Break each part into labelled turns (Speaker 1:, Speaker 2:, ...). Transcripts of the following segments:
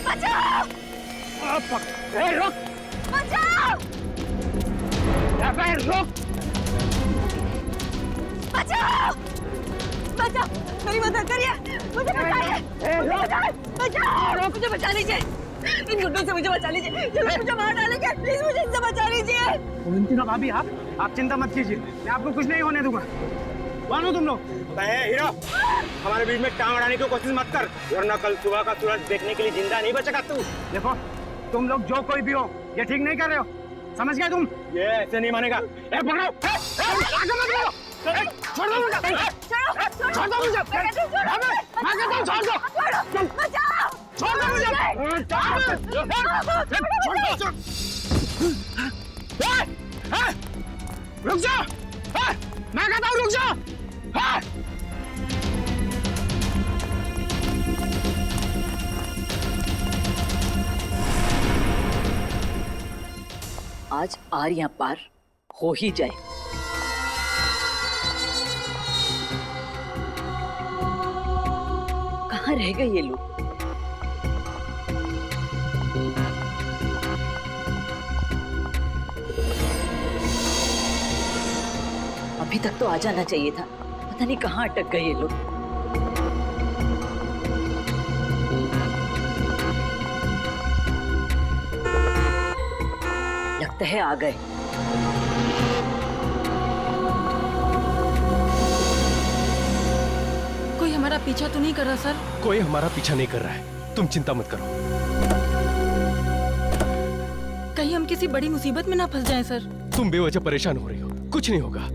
Speaker 1: बचाओ!
Speaker 2: रुक!
Speaker 1: बचाओ!
Speaker 2: रुक!
Speaker 1: बचाओ! बचाओ! मेरी मदद करिए, मुझे बचाइए! बचाओ! मुझे बचा लीजिए! इन गुंडों से मुझे बचा लीजिए! ये लोग मुझे मार डालेंगे! प्लीज मुझे इनसे बचा लीजिए!
Speaker 2: वैलेंटिना भाभी, आप चिंता मत कीजिए, मैं आपको कुछ नहीं होने दूंगा। कौन हो तुम लोग?
Speaker 3: हीरो, हमारे बीच में टांग अड़ाने की कोशिश मत कर, वरना कल सुबह का सूरज देखने के लिए जिंदा नहीं बचेगा तू।
Speaker 2: देखो, तुम लोग जो कोई भी हो, ये ठीक नहीं कर रहे हो, समझ गए तुम?
Speaker 3: ये ऐसे नहीं मानेगा। पकड़ो!
Speaker 2: आगे मत बढ़ो! छोड़ दो मुझे! छोड़ दो मुझे! छोड़ दो!
Speaker 1: बचाओ!
Speaker 2: छोड़ दो मुझे! रुक जा! मैं कहता हूँ रुक जा!
Speaker 4: आज आर पार हो ही जाए। कहाँ रह गए ये लोग? अभी तक तो आ जाना चाहिए था, पता नहीं कहाँ अटक गए ये लोग। लगता है आ गए।
Speaker 5: कोई हमारा पीछा तो नहीं कर रहा सर?
Speaker 6: कोई हमारा पीछा नहीं कर रहा है, तुम चिंता मत करो।
Speaker 5: कहीं हम किसी बड़ी मुसीबत में ना फंस जाएं सर।
Speaker 6: तुम बेवजह परेशान हो रही हो, कुछ नहीं होगा।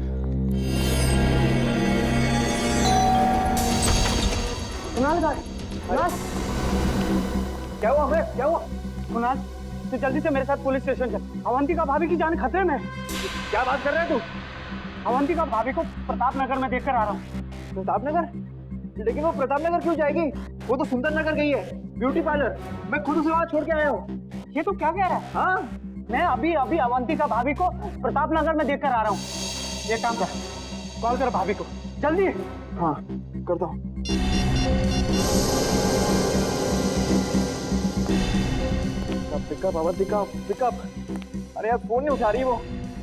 Speaker 2: कुणाल, क्या हुआ? क्या हुआ? कुणाल, तू जल्दी से मेरे साथ पुलिस स्टेशन चल। अवंतिका भाभी की जान खतरे में है। क्या बात कर रहे है तू? अवंतिका भाभी को प्रताप नगर में देखकर आ रहा हूँ।
Speaker 7: प्रताप नगर? लेकिन वो प्रताप नगर क्यों जाएगी? वो तो सुंदर नगर गई है, ब्यूटी पार्लर। मैं खुद उसे वहाँ छोड़ के आया हूँ।
Speaker 2: ये तो क्या कह रहा है? हाँ, मैं अभी अवंतिका भाभी को प्रताप नगर में देखकर आ रहा हूँ। ये काम कर, कॉल कर भाभी को जल्दी।
Speaker 7: हाँ, करता हूँ। Pickup Avantika, pickup. अरे यार, फोन नहीं उठा रही वो।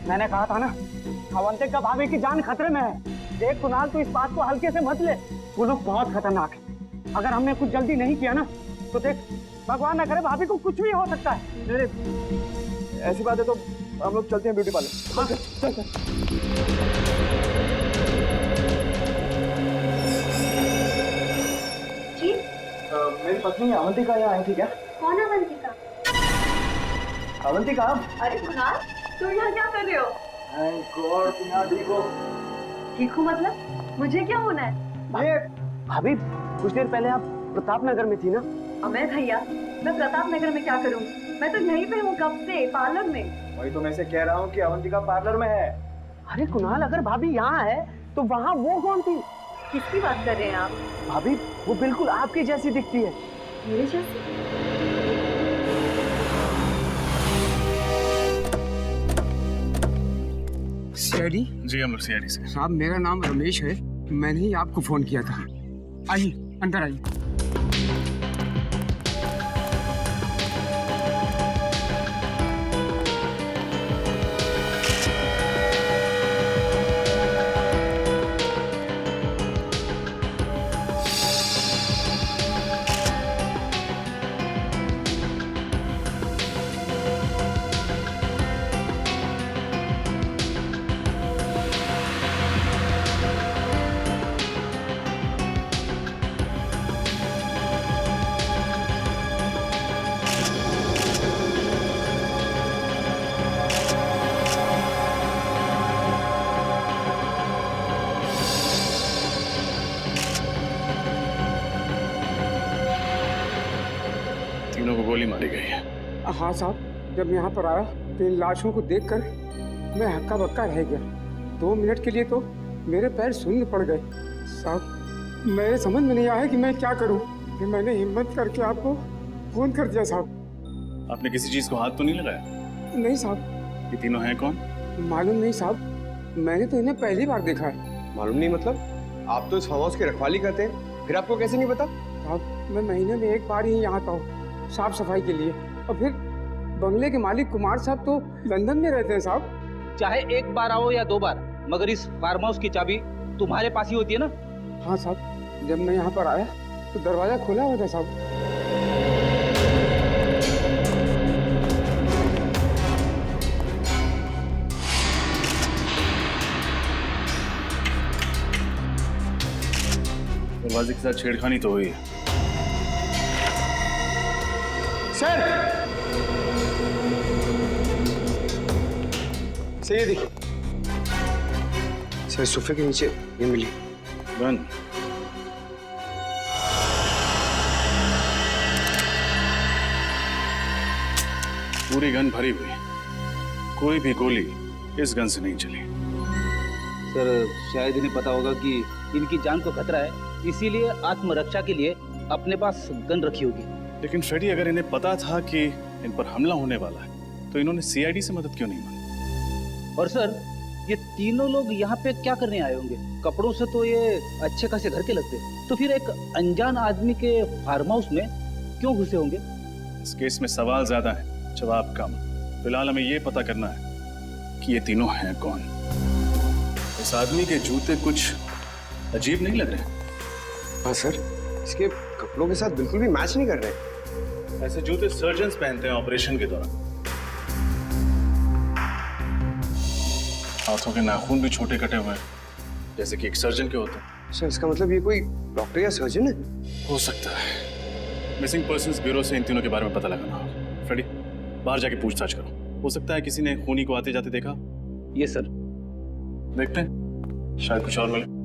Speaker 2: मैंने कहा था ना, अवंतिका भाभी की जान खतरे में है। देख कुणाल, तू इस बात को हल्के से मत ले। वो लोग बहुत खतरनाक है। अगर हमने कुछ जल्दी नहीं किया ना, तो देख, भगवान न करे, भाभी को कुछ भी हो सकता है।
Speaker 7: ऐसी बात है तो हम लोग चलते हैं ब्यूटी पार्लर।
Speaker 2: हाँ, चल।
Speaker 1: जी?
Speaker 7: मेरी पत्नी अवंतिका यहाँ आई थी क्या?
Speaker 1: कौन अवंतिका?
Speaker 7: अवंतिका?
Speaker 1: अरे कुणाल, तुम यहाँ क्या कर रहे हो?
Speaker 7: थैंक गॉड तुम यहाँ ठीक हो।
Speaker 1: ठीक हूँ मतलब? मुझे क्या होना है?
Speaker 7: ये
Speaker 2: भाभी, कुछ देर पहले आप प्रताप नगर में थी ना?
Speaker 1: अमय भैया, मैं प्रताप नगर में क्या करूँ? मैं तो यहीं पे हूँ कब से, पार्लर में।
Speaker 7: वही तो मैं से कह रहा हूँ कि अवंतिका पार्लर में है।
Speaker 2: अरे कुणाल, अगर भाभी यहाँ है तो वहाँ वो कौन थी?
Speaker 1: किसकी बात कर रहे हैं आप?
Speaker 2: भाभी, वो बिल्कुल आपकी जैसी दिखती है।
Speaker 1: मेरे जैसी?
Speaker 8: सीआईडी?
Speaker 3: जी, हम लोग सीआईडी से।
Speaker 8: साहब, मेरा नाम रमेश है, मैंने ही आपको फोन किया था। आइए, अंदर आइए।
Speaker 3: तीनों को गोली मारी गई है।
Speaker 8: हाँ साहब, जब यहाँ पर आया तो इन लाशों को देखकर मैं हक्का बक्का रह गया। 2 मिनट के लिए तो मेरे पैर शून्य पड़ गए। साहब, मेरे समझ में नहीं आया कि मैं क्या करूं। फिर मैंने हिम्मत करके आपको फोन कर दिया साहब।
Speaker 3: आपने किसी चीज को हाथ तो नहीं लगाया?
Speaker 8: नहीं साहब।
Speaker 3: ये तीनों हैं कौन?
Speaker 8: मालूम नहीं साहब, मैंने तो इन्हें पहली बार देखा है।
Speaker 7: मालूम नहीं मतलब? आप तो इस फार्म हाउस की रखवाली करते हैं, फिर आपको कैसे नहीं पता?
Speaker 8: साहब, मैं महीने में 1 बार ही यहाँ आता हूँ। साफ सफाई के लिए। और फिर बंगले के मालिक कुमार साहब तो लंदन में रहते हैं साहब।
Speaker 9: चाहे एक बार आओ या 2 बार, मगर इस फार्म हाउस की चाबी तुम्हारे पास ही होती है ना?
Speaker 8: हाँ साहब, जब मैं यहाँ पर आया तो दरवाजा खुला हुआ था साहब।
Speaker 10: दरवाजे के साथ छेड़खानी तो हुई है।
Speaker 7: सर ये देखिए सर, सोफे के नीचे ये मिली
Speaker 10: गन। पूरी गन भरी हुई, कोई भी गोली इस गन से नहीं चली।
Speaker 9: सर शायद इन्हें पता होगा कि इनकी जान को खतरा है, इसीलिए आत्मरक्षा के लिए अपने पास गन रखी होगी।
Speaker 10: लेकिन फ्रेडी, अगर इन्हें पता था कि इन पर हमला होने वाला है तो इन्होंने सीआईडी से मदद क्यों नहीं मांगी?
Speaker 9: और सर ये तीनों लोग यहाँ पे क्या करने आए होंगे? कपड़ों से तो ये अच्छे खासे घर के लगते, तो फिर एक अनजान आदमी के फार्म हाउस में क्यों घुसे होंगे?
Speaker 10: इस केस में सवाल ज्यादा है, जवाब कम। फिलहाल हमें ये पता करना है कि ये तीनों हैं कौन। इस आदमी के जूते कुछ अजीब नहीं लग रहे?
Speaker 7: हाँ सर, इसके कपड़ों के साथ बिल्कुल भी मैच नहीं कर रहे।
Speaker 10: ऐसे जूते सर्जन्स पहनते हैं ऑपरेशन के दौरान। हाथों के नाखून भी छोटे कटे हुए हैं, जैसे कि एक सर्जन के होते हैं।
Speaker 7: सर इसका मतलब ये कोई डॉक्टर या सर्जन है?
Speaker 10: हो सकता है। मिसिंग पर्सन्स ब्यूरो से इन तीनों के बारे में पता लगाना होगा। फ्रेडी, बाहर जाके पूछताछ करो। हो सकता है किसी ने खूनी को आते जाते देखा।
Speaker 9: ये सर
Speaker 10: देखते हैं, शायद कुछ और मिले।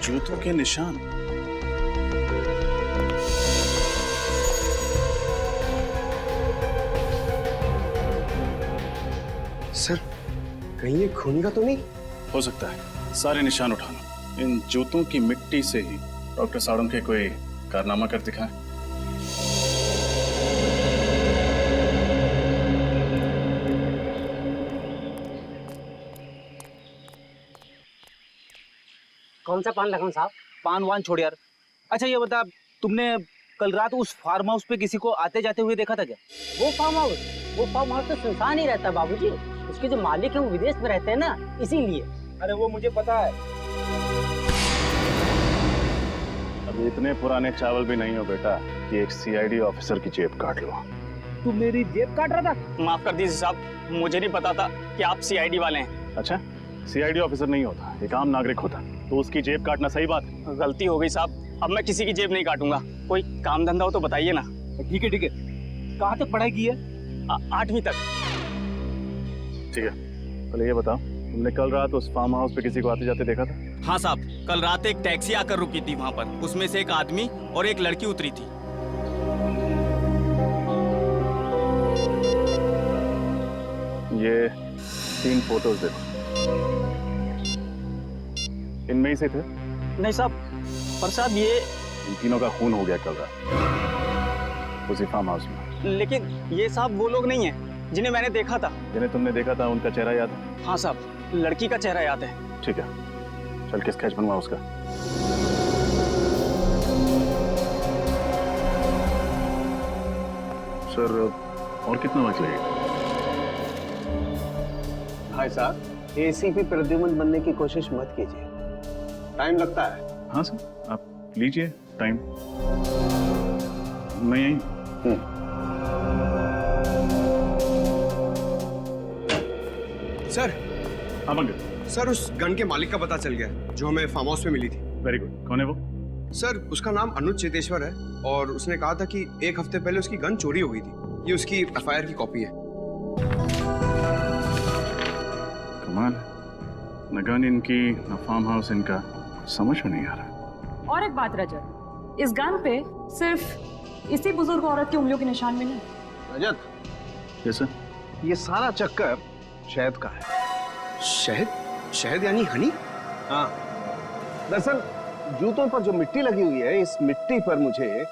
Speaker 10: जूतों के निशान।
Speaker 7: सर कहीं ये खूनी का तो नहीं?
Speaker 10: हो सकता है। सारे निशान उठा लो। इन जूतों की मिट्टी से ही डॉक्टर साड़म के कोई कारनामा कर दिखाएं।
Speaker 2: कौन सा पान लगाऊं साहब?
Speaker 9: पान वान छोड़ यार। अच्छा ये बता, तुमने कल रात उस फार्म हाउस पे किसी को आते जाते हुए देखा था क्या?
Speaker 2: वो फार्म हाउस तो सुनसान ही रहता है बाबूजी। उसके जो मालिक है वो विदेश में रहते हैं ना, इसीलिए।
Speaker 9: अरे वो मुझे पता है।
Speaker 10: अब इतने पुराने चावल भी नहीं हो बेटा कि एक सीआईडी ऑफिसर की जेब काट लो।
Speaker 9: तू मेरी जेब काट रहा था?
Speaker 3: माफ कर दीजिए साहब, मुझे नहीं पता था कि आप सीआईडी वाले हैं।
Speaker 10: अच्छा, सीआईडी ऑफिसर नहीं होता, एक आम नागरिक होता, तो उसकी जेब काटना सही बात है?
Speaker 3: गलती हो गई साहब, अब मैं किसी की जेब नहीं काटूंगा। कोई काम धंधा हो तो बताइए ना।
Speaker 9: ठीक है ठीक है। कहाँ तक पढ़ाई की है?
Speaker 3: 8वीं तक।
Speaker 10: ठीक है, पहले ये बताओ, तुमने कल रात उस फार्म हाउस पे किसी को आते जाते देखा था?
Speaker 3: हाँ साहब, कल रात एक टैक्सी आकर रुकी थी वहाँ पर। उसमें से एक आदमी और एक लड़की उतरी थी।
Speaker 10: ये 3 फोटोज देखो, इनमें ही से थे?
Speaker 3: नहीं साहब, पर साहब ये
Speaker 10: इन तीनों का खून हो गया कल रात उसी फार्म हाउस में।
Speaker 3: लेकिन ये साहब वो लोग नहीं हैं जिन्हें मैंने देखा था।
Speaker 10: जिन्हें तुमने देखा था उनका चेहरा याद है?
Speaker 3: हाँ साहब, लड़की का चेहरा याद है।
Speaker 10: ठीक है, चल के स्केच बनवा उसका। सर और कितना वक्त लगेगा?
Speaker 7: भाई साहब, एसीपी प्रद्युमन बनने की कोशिश मत कीजिए, टाइम लगता है।
Speaker 10: हाँ सर, आप लीजिए टाइम, मैं यहीं।
Speaker 7: सर।
Speaker 10: हाँ मंगल।
Speaker 7: सर उस गन के मालिक का पता चल गया जो हमें फार्म हाउस में मिली थी।
Speaker 10: वेरी गुड, कौन है वो?
Speaker 7: सर उसका नाम अनुज चेतेश्वर है और उसने कहा था कि 1 हफ्ते पहले उसकी गन चोरी हो गई थी। ये उसकी एफआईआर की कॉपी है।
Speaker 10: कमाल, न गन इनकी न फार्म हाउस इनका, समझ में नहीं आ रहा।
Speaker 11: और एक बात रजत, इस गन पे सिर्फ इसी बुजुर्ग औरत की उंगलियों के निशान में नहीं।
Speaker 7: रजत,
Speaker 10: यस सर।
Speaker 7: ये सारा चक्कर शहद का है। शहद? शहद यानी हनी? हाँ। दरअसल जूतों पर जो मिट्टी लगी हुई है, इस मिट्टी पर मुझे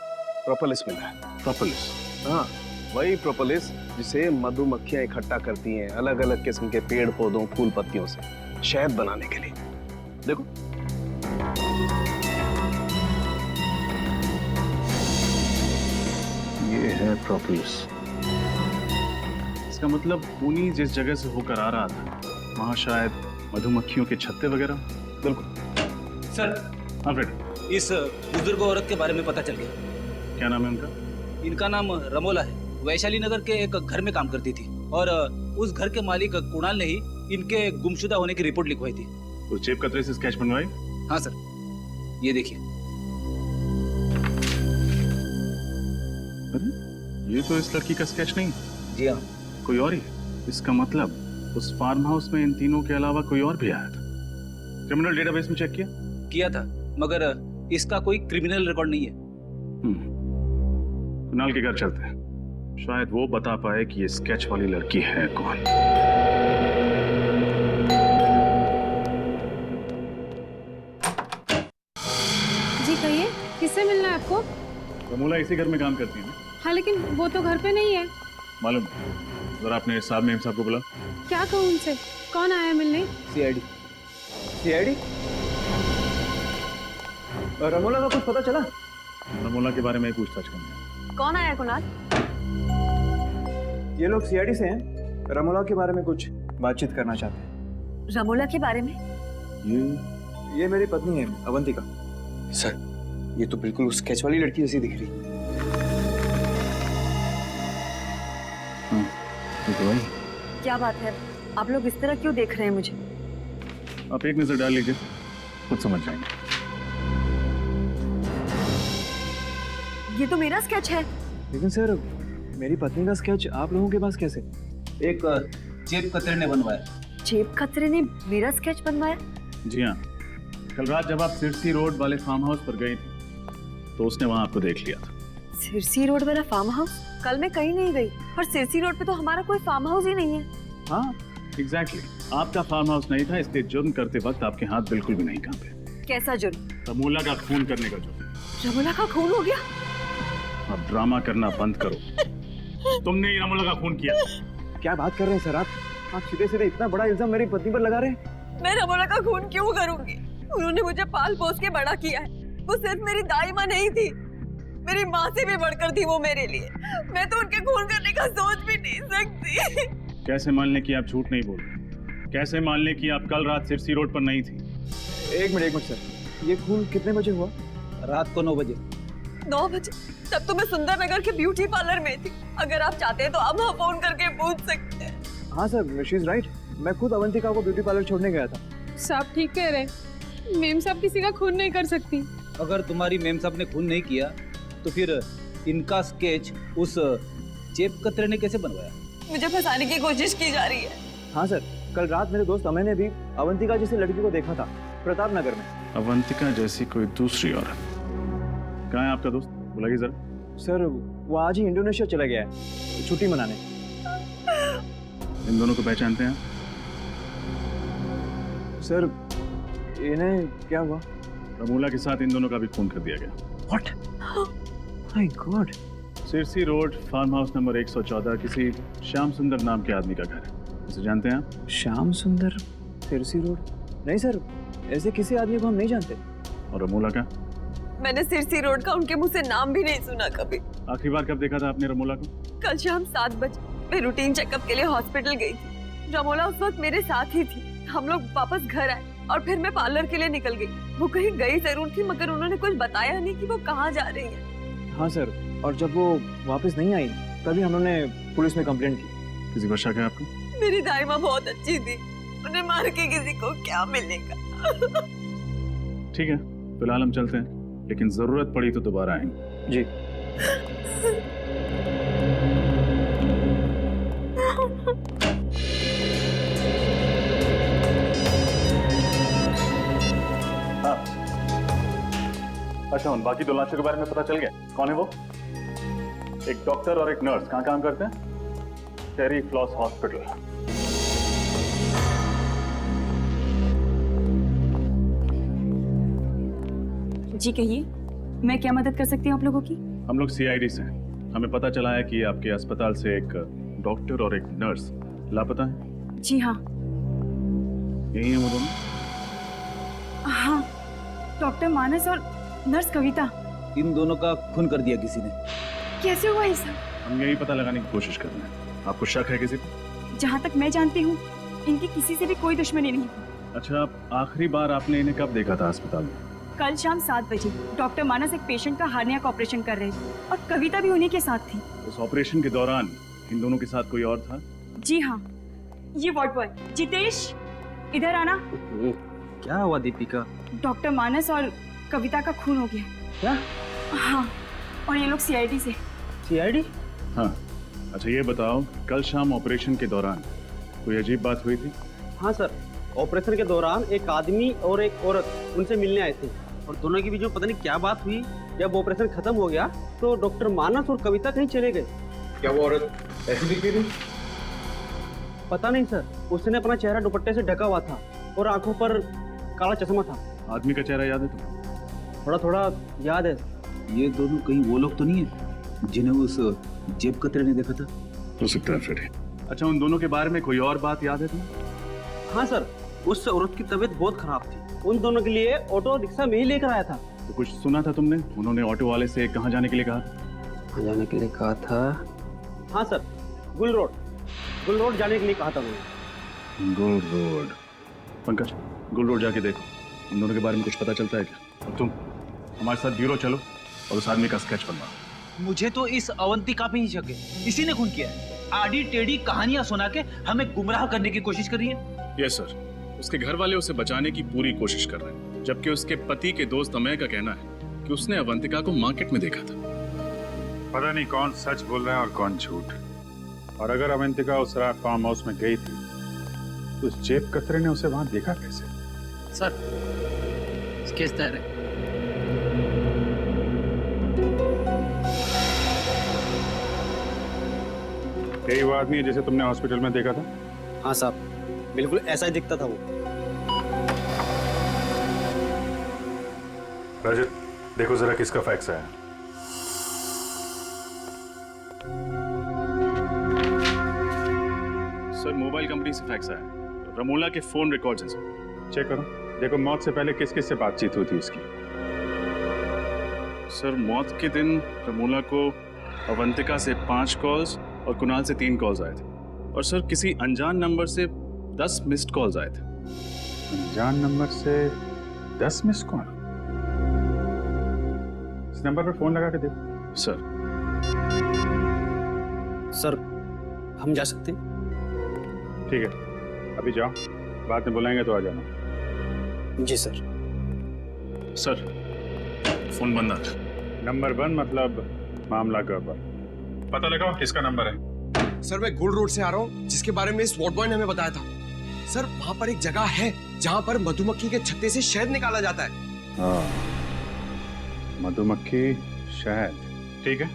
Speaker 7: प्रोपोलिस मिला है।
Speaker 10: प्रोपोलिस?
Speaker 7: हाँ, वही प्रोपोलिस जिसे मधुमक्खियां इकट्ठा करती हैं अलग अलग किस्म के पेड़ पौधों फूल पत्तियों से शहद बनाने के लिए। देखो, ये है प्रोपोलिस।
Speaker 10: इसका मतलब खूनी जिस जगह से होकर आ रहा था वहां शायद मधुमक्खियों के छत्ते वगैरह।
Speaker 7: बिल्कुल
Speaker 9: सर,
Speaker 10: हाँ फ्रेड,
Speaker 9: इस बुजुर्ग औरत के बारे में पता चल गया।
Speaker 10: क्या नाम है उनका?
Speaker 9: इनका नाम रमोला है। वैशाली नगर के एक घर में काम करती थी और उस घर के मालिक कुणाल ने ही इनके गुमशुदा होने की रिपोर्ट लिखवाई थी।
Speaker 10: उस जेब कतरे से स्केच बनवाई?
Speaker 9: हाँ सर, ये देखिए।
Speaker 10: अरे, ये तो इस लड़की का स्केच नहीं।
Speaker 9: जी हाँ,
Speaker 10: कोई और ही है। इसका मतलब उस फार्म हाउस में इन तीनों के अलावा कोई और भी आया था। क्रिमिनल डेटाबेस में चेक
Speaker 9: किया था, मगर इसका कोई क्रिमिनल रिकॉर्ड नहीं है।
Speaker 10: कुणाल के घर चलते हैं, शायद वो बता पाए कि ये स्केच वाली लड़की है कौन।
Speaker 11: जी कहिए, किससे मिलना है आपको?
Speaker 10: रमोला इसी घर में काम करती है ना?
Speaker 11: हाँ, लेकिन वो तो घर पे नहीं है।
Speaker 10: मालूम, जरा आपने साहब मेम साहब को बुला।
Speaker 11: क्या कहूँ उनसे? कौन आया मिलने?
Speaker 3: सीआईडी। सीआईडी? रमोला का कुछ पता चला?
Speaker 10: रमोला के बारे में पूछताछ करनी है।
Speaker 1: कौन आया कुणाल?
Speaker 3: ये लोग सीआईडी से हैं। रमोला के बारे में कुछ बातचीत करना चाहते हैं।
Speaker 1: रमोला के बारे में?
Speaker 3: ये मेरी पत्नी है अवंतिका।
Speaker 7: सर, ये तो बिल्कुल उस स्केच वाली लड़की जैसी दिख रही।
Speaker 10: तो वही।
Speaker 1: क्या बात है, आप लोग इस तरह क्यों देख रहे हैं मुझे?
Speaker 10: आप एक नजर डाल लीजिए, खुद समझ जाएंगे।
Speaker 1: ये तो मेरा स्केच है।
Speaker 3: लेकिन सर, मेरी पत्नी का स्केच आप लोगों के पास कैसे?
Speaker 9: एक जेब कतरे ने बनवाया।
Speaker 1: जेब खतरे ने मेरा स्केच बनवाया?
Speaker 10: जी हाँ, कल रात जब आप सिरसी रोड वाले फार्म हाउस पर गई थी तो उसने वहां आपको देख लिया था।
Speaker 1: सिरसी रोड वाला फार्म हाउस? कल मैं कहीं नहीं गई और सिरसी रोड पे तो हमारा कोई फार्म हाउस ही नहीं है।
Speaker 10: हाँ, एग्जैक्टली। आपका फार्म हाउस नहीं था, इसलिए जुर्म करते वक्त आपके हाथ बिल्कुल भी नहीं कांपे।
Speaker 1: कैसा जुर्म?
Speaker 10: रमोला का खून करने का जुर्म।
Speaker 1: रमोला का खून हो गया?
Speaker 10: अब ड्रामा करना बंद करो। तुमने ही रमोला का खून किया।
Speaker 3: क्या बात कर रहे हैं सर आप सीधे सीधे इतना बड़ा इल्जाम मेरी पत्नी पर लगा रहे हैं?
Speaker 1: मैं रमोला का खून क्यों करूंगी? उन्होंने मुझे पाल पोस के बड़ा किया है। वो सिर्फ मेरी दाई माँ नहीं थी, मेरी माँ से भी बढ़कर थी वो मेरे लिए। मैं तो उनके खून करने का सोच भी नहीं सकती।
Speaker 10: कैसे मान लें कि आप झूठ नहीं बोल रहे? कैसे मान लें कि आप कल रात सिरसी रोड पर नहीं थी?
Speaker 3: एक मिनट सर, ये खून कितने बजे हुआ?
Speaker 9: रात को 9 बजे।
Speaker 1: 9 बजे? तब तो मैं सुंदर नगर के ब्यूटी पार्लर में थी। अगर आप चाहते हैं तो आप वहाँ फोन करके पूछ सकते हैं।
Speaker 3: हाँ सर, शी इज राइट। मैं खुद अवंतिका को ब्यूटी पार्लर छोड़ने गया था।
Speaker 11: साहब ठीक कह रहे। मेम साहब किसी का खून नहीं कर सकती।
Speaker 9: अगर तुम्हारी मेम साहब ने खून नहीं किया तो फिर इनका स्केच उस जेब कतरे ने कैसे बनवाया?
Speaker 1: मुझे फंसाने की कोशिश की जा रही है।
Speaker 3: हाँ सर, कल रात मेरे दोस्त अमय ने भी अवंतिका जैसी लड़की को देखा था प्रताप नगर में।
Speaker 10: अवंतिका जैसी कोई दूसरी औरत? कहाँ है आपका दोस्त? बुलाइए जरा।
Speaker 3: सर, वो आज ही इंडोनेशिया चला गया है छुट्टी मनाने।
Speaker 10: इन दोनों को पहचानते हैं?
Speaker 3: सर, इन्हें क्या हुआ?
Speaker 10: रमोला के साथ इन दोनों का भी खून कर दिया गया।
Speaker 3: What? My God!
Speaker 10: Sirsi road farm house number 114 किसी श्याम सुंदर नाम के आदमी का घर है। इसे जानते हैं आप?
Speaker 3: श्याम सुंदर, सिरसी रोड? नहीं सर, ऐसे किसी आदमी को हम नहीं जानते।
Speaker 10: और रमोला का?
Speaker 1: मैंने सिरसी रोड का उनके मुंह से नाम भी नहीं सुना कभी।
Speaker 10: आखिरी बार कब देखा था आपने रमोला को?
Speaker 1: कल शाम 7 बजे मैं रूटीन चेकअप के लिए हॉस्पिटल गई थी। रमोला उस वक्त मेरे साथ ही थी। हम लोग वापस घर आए और फिर मैं पार्लर के लिए निकल गई। वो कहीं गई जरूर थी, मगर उन्होंने कुछ बताया नहीं कि वो कहाँ जा रही है।
Speaker 3: हाँ सर, और जब वो वापस नहीं आई तभी हम लोगों ने पुलिस में कंप्लेंट की।
Speaker 10: किसी पर शक है आपको?
Speaker 1: मेरी दाई माँ बहुत अच्छी थी, उन्हें मार के किसी को क्या मिलेगा।
Speaker 10: ठीक है, फिलहाल हम चलते हैं, लेकिन जरूरत पड़ी तो दोबारा आएंगे।
Speaker 3: जी।
Speaker 10: अच्छा, उन बाकी 2 लाशों के बारे में पता चल गया? कौन है वो? एक डॉक्टर और एक नर्स। कहाँ काम करते हैं? टेरी फ्लॉस हॉस्पिटल।
Speaker 11: जी कहिए, मैं क्या मदद कर सकती हूँ आप लोगों की?
Speaker 10: हम लोग सीआईडी से हैं। हमें पता चला है कि आपके अस्पताल से एक डॉक्टर और एक नर्स लापता है।
Speaker 11: जी हाँ।
Speaker 10: यही है वो दोनों?
Speaker 11: हाँ, डॉक्टर मानस और नर्स कविता।
Speaker 9: इन दोनों का खून कर दिया किसी ने।
Speaker 11: कैसे हुआ ये सब?
Speaker 10: हम यही पता लगाने की कोशिश कर रहे हैं। आपको शक है किसी पर?
Speaker 11: जहाँ तक मैं जानती हूँ इनकी किसी से भी कोई दुश्मनी नहीं थी।
Speaker 10: अच्छा, आप आखिरी बार आपने इन्हें कब देखा था अस्पताल में?
Speaker 11: कल शाम 7 बजे डॉक्टर मानस एक पेशेंट का हार्निया का ऑपरेशन कर रहे थे और कविता भी उन्हीं के साथ थी।
Speaker 10: उस ऑपरेशन के दौरान इन दोनों के साथ कोई और था?
Speaker 11: जी हाँ, ये वार्ड बॉय जितेश, इधर आना।
Speaker 9: क्या हुआ दीपिका?
Speaker 11: डॉक्टर मानस और कविता का खून हो गया।
Speaker 2: क्या?
Speaker 11: हाँ, और ये लोग सीआईडी से।
Speaker 2: सीआईडी?
Speaker 10: हाँ। अच्छा ये बताओ, कल शाम ऑपरेशन के दौरान कोई अजीब बात हुई थी?
Speaker 2: हाँ सर, ऑपरेशन के दौरान एक आदमी और एक औरत उनसे मिलने आए थे और दोनों की भी जो पता नहीं क्या बात हुई। जब ऑपरेशन खत्म हो गया तो डॉक्टर मानस और कविता कहीं चले गए।
Speaker 10: क्या वो औरत ऐसी दिख रही थी?
Speaker 2: पता नहीं सर, उसने अपना चेहरा दुपट्टे से ढका हुआ था और आंखों पर काला चश्मा था।
Speaker 10: आदमी का चेहरा याद है तुम्हें?
Speaker 2: थोड़ा थोड़ा याद है।
Speaker 9: ये दोनों कहीं वो लोग तो नहीं है जिन्हें उस जेब कतरे ने देखा था?
Speaker 10: हो सकता है फ्रेडी। अच्छा, उन दोनों के बारे में कोई और बात याद है तुम्हें?
Speaker 2: हाँ सर, उस औरत की तबीयत बहुत खराब थी। उन दोनों के लिए ऑटो रिक्शा में ही लेकर आया था।
Speaker 10: तो कुछ सुना था तुमने? उन्होंने ऑटो वाले से कहाँ जाने के लिए कहा?
Speaker 2: कहाँ जाने के लिए कहा था? हाँ सर, गुल रोड जाने के लिए कहा था उन्होंने।
Speaker 10: गुल रोड। पंकज, गुल रोड जाके देखो, उन दोनों के बारे में कुछ पता चलता है क्या? और तुम हमारे साथ ब्यूरो चलो और उस आदमी का स्केच बनवाओ।
Speaker 9: मुझे तो इस अवंतिका पे ही शक है। इसी ने खून किया है। आड़ी टेढ़ी कहानियां सुना के हमें गुमराह करने की कोशिश कर रही है।
Speaker 10: यस सर, उसके घर वाले उसे बचाने की पूरी कोशिश कर रहे हैं, जबकि उसके पति के दोस्त अमय का कहना है कि उसने अवंतिका को मार्केट में देखा था।
Speaker 12: पता नहीं कौन सच बोल रहा है और कौन झूठ। और अगर अवंतिका उस रात फार्म हाउस में गई थी तो उस जेब कतरे ने उसे वहां देखा कैसे?
Speaker 9: सर, केस तैयार है।
Speaker 12: यही वो आदमी है जिसे तुमने हॉस्पिटल में देखा था?
Speaker 2: हाँ साहब, बिल्कुल ऐसा ही दिखता था वो।
Speaker 12: रजत, देखो जरा किसका फैक्स आया।
Speaker 10: सर, मोबाइल कंपनी से फैक्स आया। रमोला के फोन रिकॉर्ड्स हैं सर।
Speaker 12: चेक करो, देखो मौत से पहले किस किस से बातचीत हुई थी उसकी।
Speaker 10: सर, मौत के दिन रमोला को अवंतिका से 5 कॉल्स और कुणाल से 3 कॉल्स आए थे। और सर, किसी अनजान नंबर से 10 मिस्ड कॉल्स आए थे।
Speaker 12: अनजान नंबर से 10 मिस कॉल? इस नंबर पर फोन लगा के देखो।
Speaker 2: सर, हम जा सकते हैं?
Speaker 12: ठीक है, अभी जाओ, बाद में बुलाएंगे तो आ जाना।
Speaker 2: जी सर।
Speaker 10: सर, फोन बंद आता।
Speaker 12: नंबर बंद मतलब मामला गड़बड़। पता लगाओ किसका नंबर है।
Speaker 13: सर, मैं गुल रोड से आ रहा हूँ, जिसके बारे में इस वार्ड बॉय ने हमें बताया था। सर, वहाँ पर एक जगह है जहाँ पर मधुमक्खी के छत्ते से शहद निकाला जाता है।
Speaker 12: हाँ, मधुमक्खी शहद, ठीक है।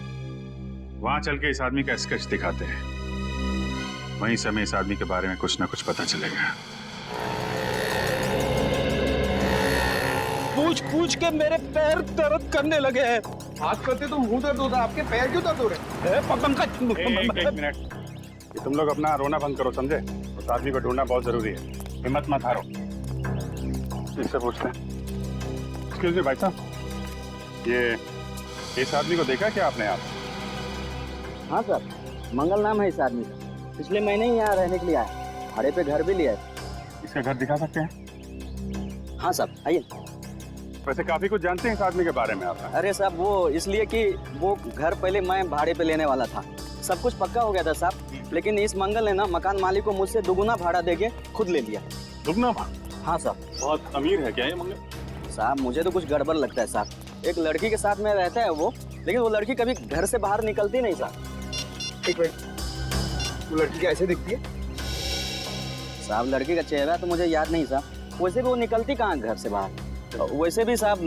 Speaker 12: वहां चल के इस आदमी का स्केच दिखाते हैं। वहीं से हमें इस आदमी के बारे में कुछ ना कुछ पता चलेगा।
Speaker 3: पूछ के मेरे पैर दर्द करने लगे हैं। हाथ करते तो मुंह दर्द होता, आपके पैर क्यों दर्द हो रहे हैं?
Speaker 12: एक मिनट, ये तुम लोग अपना रोना बंद करो, समझे? उस आदमी को ढूंढना बहुत जरूरी है। हिम्मत मत हारो। इससे पूछते हैं। एक्सक्यूज मी भाई साहब, ये इस आदमी को देखा क्या आपने? आप?
Speaker 2: हाँ सर, मंगल नाम है इस आदमी का। पिछले महीने ही यहाँ रहने के लिए आया, भाड़े पे घर भी लिया है।
Speaker 12: इसका घर दिखा सकते हैं?
Speaker 2: हाँ साहब, आइए।
Speaker 12: वैसे काफी कुछ जानते हैं इस आदमी के बारे में आप?
Speaker 2: अरे साहब, वो इसलिए कि वो घर पहले मैं भाड़े पे लेने वाला था। सब कुछ पक्का हो गया था साहब, लेकिन इस मंगल ने ना मकान मालिक को मुझसे दुगुना भाड़ा देके खुद ले लिया।
Speaker 12: दुगुना भाड़ा?
Speaker 2: हाँ साहब।
Speaker 12: बहुत अमीर है क्या ये मंगल?
Speaker 2: साहब, मुझे तो कुछ गड़बड़ लगता है साहब। एक लड़की के साथ में रहता है वो, लेकिन वो लड़की कभी घर से बाहर निकलती नहीं साहब।
Speaker 13: एक मिनट, वो लड़की कैसे दिखती है?
Speaker 2: साहब, लड़की का चेहरा तो मुझे याद नहीं साहब। वैसे भी वो निकलती कहाँ घर से बाहर। वैसे भी साहब,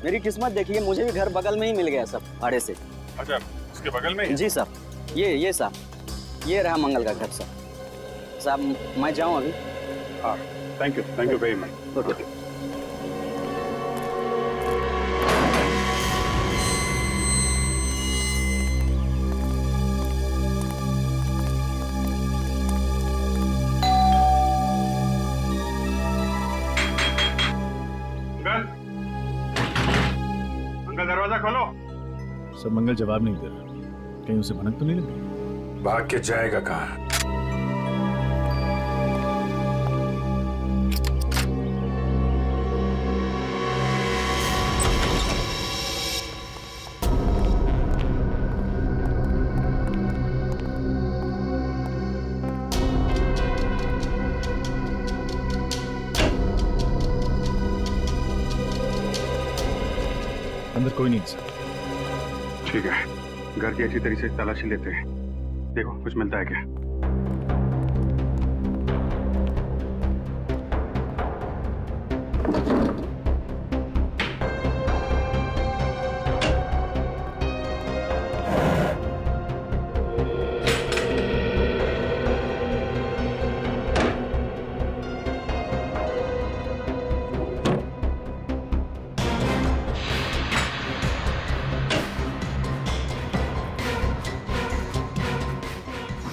Speaker 2: मेरी किस्मत देखिए, मुझे भी घर बगल में ही मिल गया सब भाड़े से।
Speaker 12: अच्छा, उसके बगल में?
Speaker 2: जी साहब, ये साहब, ये रहा मंगल का घर साहब। साहब, मैं जाऊँ अभी?
Speaker 12: हाँ, thank you very much.
Speaker 2: Okay.
Speaker 10: Sir Mangal जवाब नहीं दे रहा, कहीं उसे भनक तो नहीं लगी?
Speaker 12: भाग के जाएगा कहाँ?
Speaker 10: अंदर कोई नहीं सर।
Speaker 12: ठीक है, घर की अच्छी तरीके से तलाशी लेते हैं। देखो कुछ मिलता है क्या?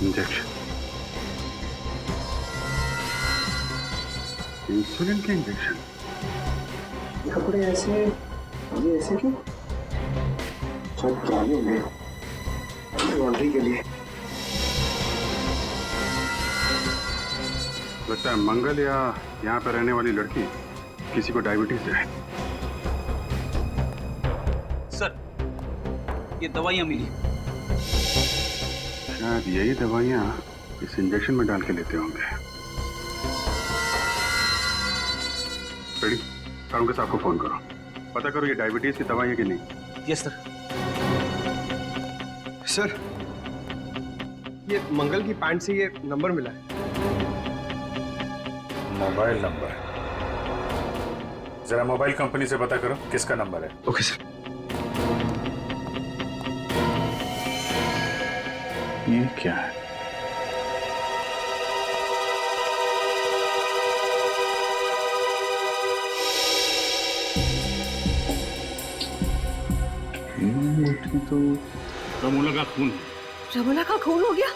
Speaker 12: इंजेक्शन, इंसुलिन के इंजेक्शन।
Speaker 13: कपड़े ऐसे, ये ऐसे क्यों? सब पुराने हो गए, लॉन्ड्री के लिए।
Speaker 12: लगता है मंगल या यहाँ पर रहने वाली लड़की किसी को डायबिटीज है।
Speaker 9: सर, ये दवाइयाँ मिली।
Speaker 12: शायद यही दवाइयाँ इस इंजेक्शन में डाल के लेते होंगे। रेडी, कानून साहब को फोन करो, पता करो ये डायबिटीज की दवाई है कि नहीं।
Speaker 9: Yes sir.
Speaker 13: सर, ये मंगल की पैंट से ये नंबर मिला है।
Speaker 12: Mobile number? जरा मोबाइल कंपनी से पता करो किसका नंबर है।
Speaker 13: Okay sir.
Speaker 12: ये क्या है? तो रमोला का खून।
Speaker 1: रमोला का खून हो गया?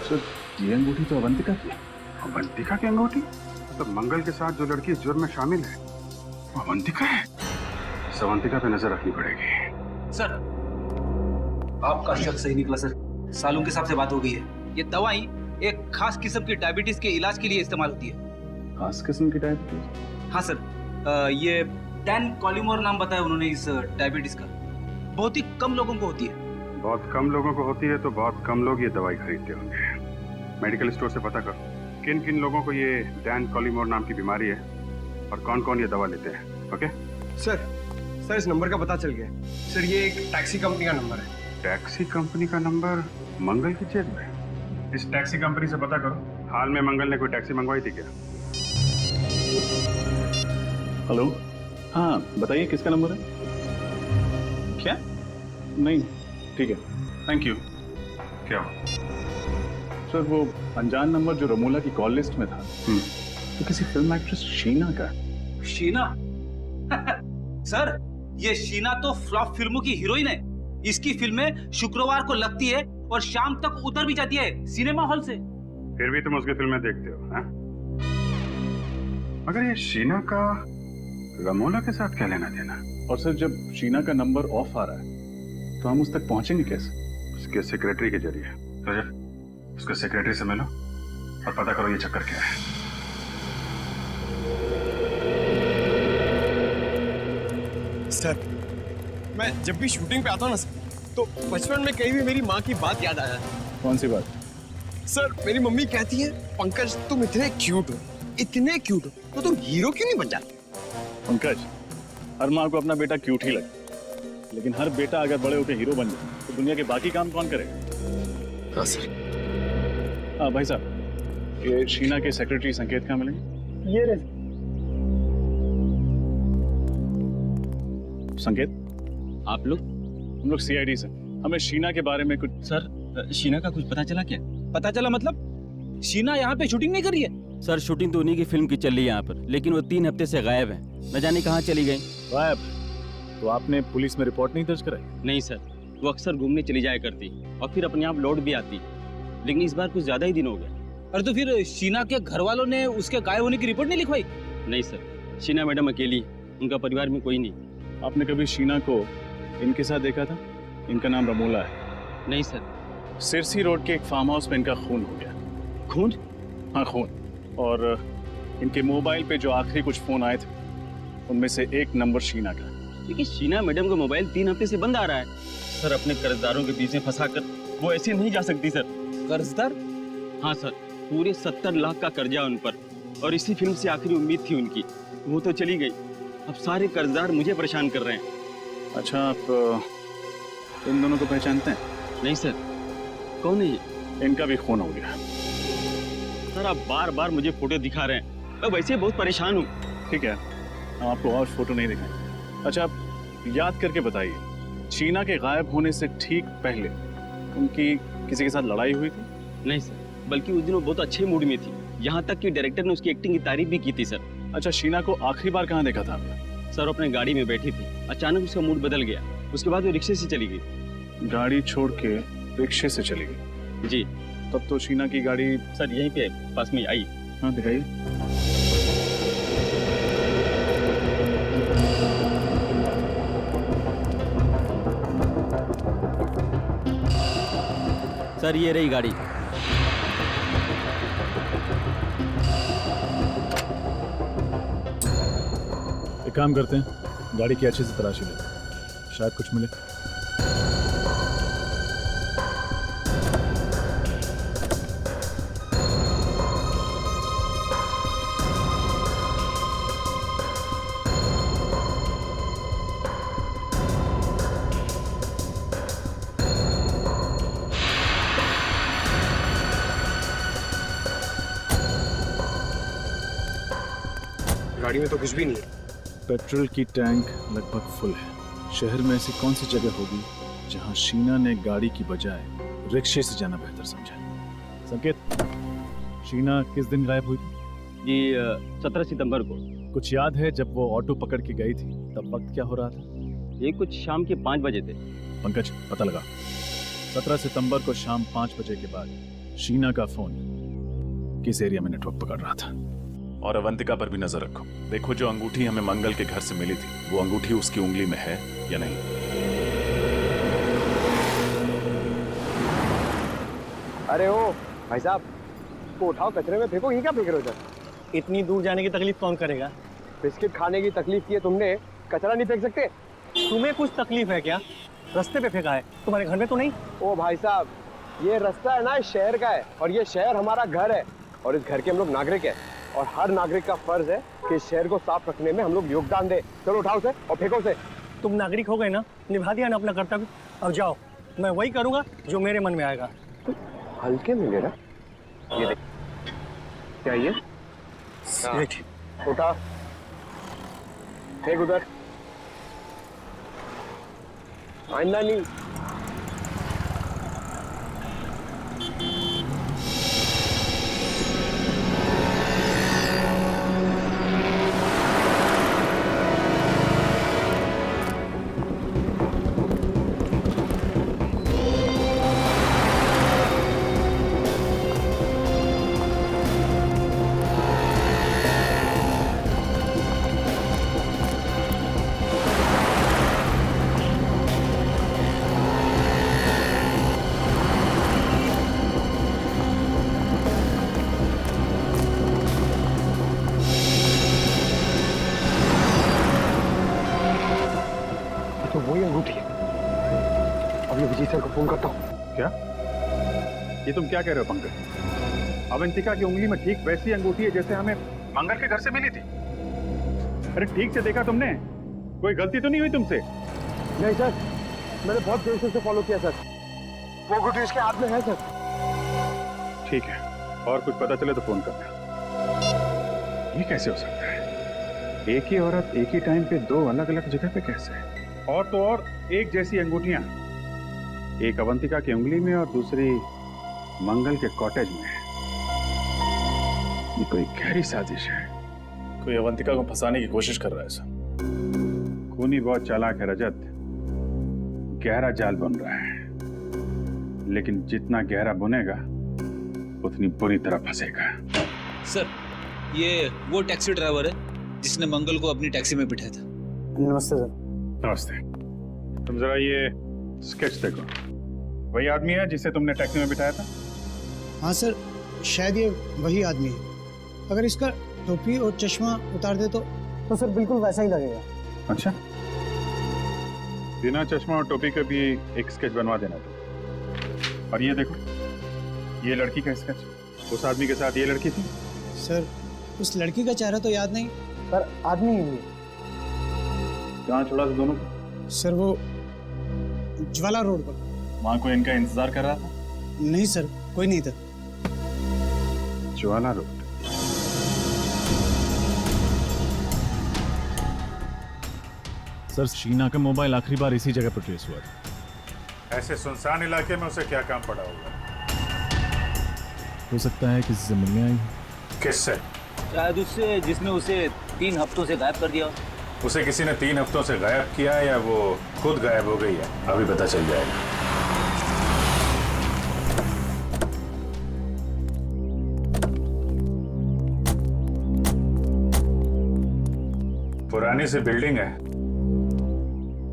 Speaker 12: सर, ये अंगूठी तो अवंतिका की। अवंतिका की अंगूठी? तो मंगल के साथ जो लड़की इस जुर्म में शामिल है वो अवंतिका है। इस अवंतिका पे नजर रखनी पड़ेगी।
Speaker 9: सर, आपका शक सही निकला सर। सालून के साहब से बात हो गई है। ये दवाई एक खास किस्म की डायबिटीज के इलाज के लिए इस्तेमाल होती है।
Speaker 10: खास किस्म की डायबिटीज?
Speaker 9: हाँ सर, ये डैन कॉलिमोर नाम बताया उन्होंने इस डायबिटीज का। बहुत ही कम लोगों को होती है।
Speaker 12: बहुत कम लोगों को होती है तो बहुत कम लोग ये दवाई खरीदते होंगे। मेडिकल स्टोर से पता करो किन किन लोगों को ये डैन कॉलिमोर नाम की बीमारी है और कौन कौन ये दवा लेते हैं। ओके
Speaker 13: सर, इस नंबर का पता चल गया। सर, ये एक टैक्सी कंपनी का नंबर है।
Speaker 12: टैक्सी कंपनी का नंबर मंगल की जेब में? इस टैक्सी कंपनी से पता करो हाल में मंगल ने कोई टैक्सी मंगवाई थी क्या?
Speaker 10: हेलो, हाँ बताइए किसका नंबर है? क्या? नहीं, ठीक है, थैंक यू।
Speaker 12: क्या हुआ?
Speaker 10: सर, वो अनजान नंबर जो रमोला की कॉल लिस्ट में था तो किसी फिल्म एक्ट्रेस शीना का।
Speaker 9: शीना? सर, ये शीना तो फ्लॉप फिल्मों की हीरोइन है। इसकी फिल्में शुक्रवार को लगती है और शाम तक उतर भी जाती है सिनेमा हॉल से।
Speaker 12: फिर भी तुम उसकी फिल्में देखते हो, हाँ? मगर ये शीना का रमोला के साथ क्या लेना देना?
Speaker 10: और सर, जब शीना का नंबर ऑफ आ रहा है तो हम उस तक पहुंचेंगे कैसे?
Speaker 12: उसके सेक्रेटरी के जरिए। तो जब उसके सेक्रेटरी से मिलो और पता करो ये चक्कर क्या है।
Speaker 13: सर, मैं जब भी शूटिंग पे आता हूँ ना सर, तो बचपन में कहीं भी मेरी माँ की बात याद आया।
Speaker 10: कौन सी बात?
Speaker 13: सर, मेरी मम्मी कहती है, पंकज तुम इतने क्यूट हो, इतने क्यूट हो, तो तुम हीरो क्यों नहीं बन जाते?
Speaker 10: पंकज, हर माँ को अपना बेटा क्यूट ही लगता है, लेकिन हर बेटा अगर बड़े होकर हीरो बन जाए तो दुनिया के बाकी काम कौन करेगा?
Speaker 13: हाँ सर।
Speaker 10: हाँ भाई साहब, ये शीना के सेक्रेटरी संकेत कहाँ मिलेंगे?
Speaker 2: ये रहे।
Speaker 10: संकेत,
Speaker 14: आप लोग?
Speaker 10: हम लोग सीआईडी से। हमें शीना के बारे में कुछ।
Speaker 14: सर, शीना का कुछ पता चला क्या?
Speaker 9: पता चला मतलब? शीना यहाँ पे शूटिंग नहीं कर रही है?
Speaker 14: सर, शूटिंग तो उन्हीं की फिल्म की चल रही है यहाँ पर, लेकिन वो 3 हफ्ते से गायब है। न जाने कहाँ चली गई।
Speaker 10: गायब? तो आपने पुलिस में रिपोर्ट नहीं दर्ज कराई?
Speaker 14: नहीं सर, वो अक्सर घूमने चली जाया करती और फिर अपने आप लौट भी आती, लेकिन इस बार कुछ ज्यादा ही दिन हो गए।
Speaker 9: अरे तो फिर शीना के घर वालों ने उसके गायब होने की रिपोर्ट नहीं लिखवाई?
Speaker 14: नहीं सर, शीना मैडम अकेली, उनका परिवार में कोई नहीं।
Speaker 10: आपने कभी शीना को इनके साथ देखा था? इनका नाम रमोला है।
Speaker 14: नहीं सर।
Speaker 10: सिरसी रोड के एक फार्म हाउस में इनका खून हो गया।
Speaker 14: खून?
Speaker 10: हाँ खून। और इनके मोबाइल पे जो आखिरी कुछ फोन आए थे उनमें से एक नंबर शीना का।
Speaker 14: लेकिन शीना मैडम का मोबाइल 3 हफ्ते से बंद आ रहा है सर। अपने कर्जदारों के बीच में फंसाकर वो ऐसे नहीं जा सकती सर।
Speaker 9: कर्जदार?
Speaker 14: हाँ सर, पूरे 70 लाख का कर्जा उन पर, और इसी फिल्म से आखिरी उम्मीद थी उनकी, वो तो चली गई। अब सारे कर्जदार मुझे परेशान कर रहे हैं।
Speaker 10: अच्छा, आप इन दोनों को पहचानते हैं?
Speaker 14: नहीं सर। कौन है ये?
Speaker 10: इनका भी खून हो गया।
Speaker 14: सर आप बार बार मुझे फोटो दिखा रहे हैं, मैं वैसे बहुत परेशान हूँ।
Speaker 10: ठीक है, हम आपको और फोटो नहीं दिखाएंगे। अच्छा, आप याद करके बताइए, शीना के गायब होने से ठीक पहले उनकी किसी के साथ लड़ाई हुई थी?
Speaker 14: नहीं सर, बल्कि उस दिन वो बहुत अच्छे मूड में थी, यहाँ तक कि डायरेक्टर ने उसकी एक्टिंग की तारीफ भी की थी सर।
Speaker 10: अच्छा, शीना को आखिरी बार कहाँ देखा था आपने?
Speaker 14: सर अपने गाड़ी में बैठी थी, अचानक उसका मूड बदल गया, उसके बाद वो रिक्शे से चली गई।
Speaker 10: गाड़ी छोड़ के रिक्शे से चली गई?
Speaker 14: जी।
Speaker 10: तब तो शीना की गाड़ी
Speaker 14: सर यहीं पे पास में आई।
Speaker 10: हाँ दिखाइए।
Speaker 14: सर ये रही गाड़ी।
Speaker 10: एक काम करते हैं, गाड़ी की अच्छे से तलाशी लेते हैं, शायद कुछ मिले।
Speaker 13: गाड़ी में तो कुछ भी नहीं है।
Speaker 10: पेट्रोल की टैंक लगभग फुल है। शहर में ऐसी कौन सी जगह होगी जहां शीना ने गाड़ी की बजाय रिक्शे से जाना बेहतर समझा? संकेत, शीना किस दिन गायब हुई थी?
Speaker 14: जी 17 सितंबर को।
Speaker 10: कुछ याद है जब वो ऑटो पकड़ के गई थी तब वक्त क्या हो रहा था?
Speaker 14: ये कुछ शाम के 5 बजे थे।
Speaker 10: पंकज पता लगा। 17 सितंबर को शाम 5 बजे के बाद शीना का फोन किस एरिया में नेटवर्क पकड़ रहा था?
Speaker 15: और अवंतिका पर भी नजर रखो। देखो जो अंगूठी हमें मंगल के घर से मिली थी, वो अंगूठी उसकी उंगली में है या नहीं।
Speaker 13: अरे ओ भाई साहब, को उठाओ, कचरे में फेंको। ये क्या फेंक रहे हो सर?
Speaker 2: इतनी दूर जाने की तकलीफ कौन करेगा?
Speaker 13: बिस्किट खाने की तकलीफ की है तुमने, कचरा नहीं फेंक सकते?
Speaker 2: तुम्हें कुछ तकलीफ है क्या? रास्ते पे फेंका है, तुम्हारे घर में तो नहीं?
Speaker 13: ओ भाई साहब, ये रास्ता है ना इस शहर का है, और ये शहर हमारा घर है, और इस घर के हम लोग नागरिक हैं, और हर नागरिक का फर्ज है कि इस शहर को साफ रखने में हम लोग योगदान दें। चलो उठाओ से और फेंको से।
Speaker 2: तुम नागरिक हो गए ना, निभा दिया ना अपना कर्तव्य। अब जाओ, मैं वही करूंगा जो मेरे मन में आएगा।
Speaker 13: हल्के में ले रहा, ये देख क्या ये? उठा, फेंक उधर। आइंदा नहीं। तो वही अंगूठी है। अब ये विजय सर को फोन करता हूँ।
Speaker 12: क्या? ये तुम क्या कह रहे हो पंकज? अवंतिका की उंगली में ठीक वैसी अंगूठी है जैसे हमें मंगल के घर से मिली थी। अरे ठीक से देखा तुमने? कोई गलती तो नहीं हुई तुमसे?
Speaker 13: नहीं सर, मैंने बहुत देर से फॉलो किया सर। वो अंगूठी इसके हाथ में है सर।
Speaker 12: ठीक है, और कुछ पता चले तो फोन करना। ये कैसे हो सकता है? एक ही औरत एक ही टाइम पे दो अलग अलग जगह पे कैसे? और तो और एक जैसी अंगूठियां, एक अवंतिका की उंगली में और दूसरी मंगल के कॉटेज में। ये कोई गहरी साजिश है।
Speaker 10: कोई अवंतिका को फंसाने की कोशिश कर रहा है सर।
Speaker 12: खूनी बहुत चालाक है रजत, गहरा जाल बुन रहा है, लेकिन जितना गहरा बुनेगा उतनी बुरी तरह फंसेगा।
Speaker 16: सर, ये वो टैक्सी ड्राइवर है जिसने मंगल को अपनी टैक्सी में बिठाया था।
Speaker 2: नमस्ते सर।
Speaker 12: नमस्ते। तुम जरा ये स्केच देखो, वही आदमी है जिसे तुमने टैक्सी में बिठाया था?
Speaker 2: हाँ सर, शायद ये वही आदमी है। अगर इसका टोपी और चश्मा उतार दे तो सर बिल्कुल वैसा ही लगेगा।
Speaker 12: अच्छा, बिना चश्मा और टोपी का भी एक स्केच बनवा देना तो। और ये देखो, ये लड़की का स्केच, उस आदमी के साथ ये लड़की थी।
Speaker 2: सर उस लड़की का चेहरा तो याद नहीं, पर आदमी ही है।
Speaker 12: कहाँ छोड़ा था दोनों को?
Speaker 2: सर वो ज्वाला रोड पर।
Speaker 12: वहाँ कोई इनका इंतजार कर रहा था?
Speaker 2: नहीं सर, कोई नहीं था।
Speaker 12: ज्वाला रोड।
Speaker 10: सर शीना का मोबाइल आखिरी बार इसी जगह पर ट्रेस हुआ था।
Speaker 12: ऐसे सुनसान इलाके में उसे क्या काम पड़ा होगा?
Speaker 10: हो सकता है किसी से मिलने आई।
Speaker 12: किससे?
Speaker 9: शायद उससे जिसने उसे 3 हफ्तों से गायब कर दिया।
Speaker 12: उसे किसी ने 3 हफ्तों से गायब किया या वो खुद गायब हो गई है, अभी पता चल जाएगा। पुरानी सी बिल्डिंग है,